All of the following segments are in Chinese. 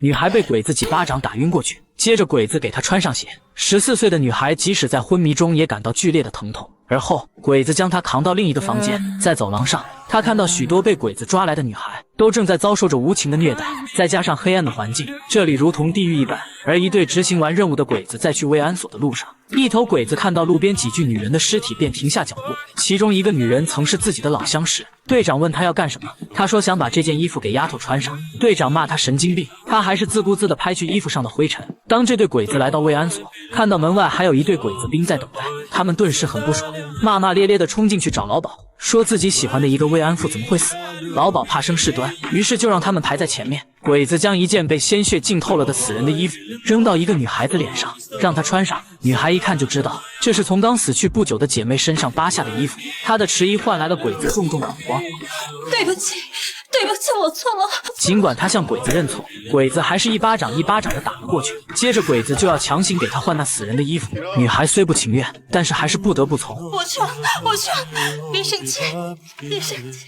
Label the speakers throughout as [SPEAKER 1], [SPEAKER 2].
[SPEAKER 1] 女孩被鬼子几巴掌打晕过去，接着鬼子给她穿上鞋。14岁的女孩即使在昏迷中也感到剧烈的疼痛，而后鬼子将她扛到另一个房间，在走廊上，她看到许多被鬼子抓来的女孩都正在遭受着无情的虐待，再加上黑暗的环境，这里如同地狱一般。而一队执行完任务的鬼子在去慰安所的路上，一头鬼子看到路边几具女人的尸体，便停下脚步。其中一个女人曾是自己的老相识。队长问他要干什么，他说想把这件衣服给丫头穿上。队长骂他神经病，他还是自顾自地拍去衣服上的灰尘。当这对鬼子来到慰安所，看到门外还有一队鬼子兵在等待，他们顿时很不爽，骂骂咧咧地冲进去找老鸨，说自己喜欢的一个慰安妇怎么会死。老鸨怕生事端，于是就让他们排在前面。鬼子将一件被鲜血浸透了的死人的衣服扔到一个女孩子脸上，让她穿上。女孩一看就知道这是从刚死去不久的姐妹身上扒下的衣服，她的迟疑换来了鬼子重重的耳光。
[SPEAKER 2] 对不起，对不起，我错了。
[SPEAKER 1] 尽管她向鬼子认错，鬼子还是一巴掌一巴掌的打了过去。接着鬼子就要强行给她换那死人的衣服，女孩虽不情愿，但是还是不得不从。
[SPEAKER 2] 我错，别生气，别生气。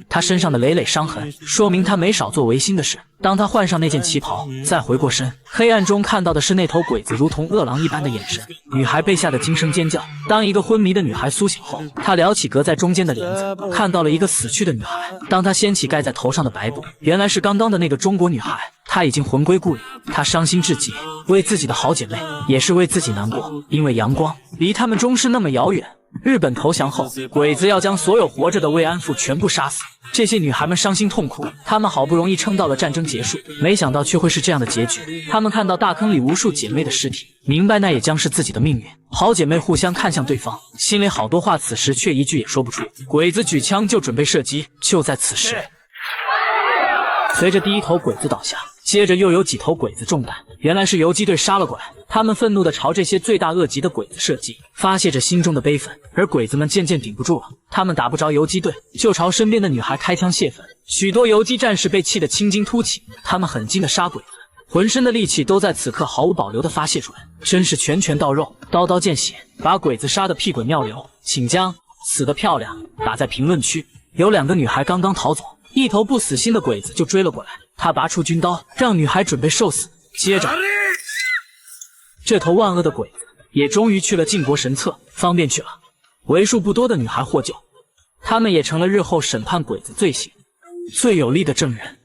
[SPEAKER 1] 他身上的累累伤痕，说明他没少做违心的事。当他换上那件旗袍，再回过身，黑暗中看到的是那头鬼子如同饿狼一般的眼神。女孩被吓得惊声尖叫。当一个昏迷的女孩苏醒后，她撩起隔在中间的帘子，看到了一个死去的女孩。当她掀起盖在头上的白布，原来是刚刚的那个中国女孩。她已经魂归故里，她伤心至极，为自己的好姐妹，也是为自己难过，因为阳光离他们终是那么遥远。日本投降后，鬼子要将所有活着的慰安妇全部杀死。这些女孩们伤心痛哭，她们好不容易撑到了战争结束，没想到却会是这样的结局。她们看到大坑里无数姐妹的尸体，明白那也将是自己的命运。好姐妹互相看向对方，心里好多话，此时却一句也说不出。鬼子举枪就准备射击，就在此时，随着第一头鬼子倒下，接着又有几头鬼子中弹，原来是游击队杀了过来。他们愤怒地朝这些罪大恶极的鬼子射击，发泄着心中的悲愤。而鬼子们渐渐顶不住了，他们打不着游击队，就朝身边的女孩开枪泄愤。许多游击战士被气得青筋突起，他们狠劲地杀鬼子，浑身的力气都在此刻毫无保留地发泄出来，真是拳拳到肉，刀刀见血，把鬼子杀得屁滚尿流。请将死得漂亮打在评论区。有2个女孩刚刚逃走，一头不死心的鬼子就追了过来，他拔出军刀，让女孩准备受死。接着，这头万恶的鬼子也终于去了靖国神策，方便去了为数不多的女孩获救，他们也成了日后审判鬼子罪行最有力的证人。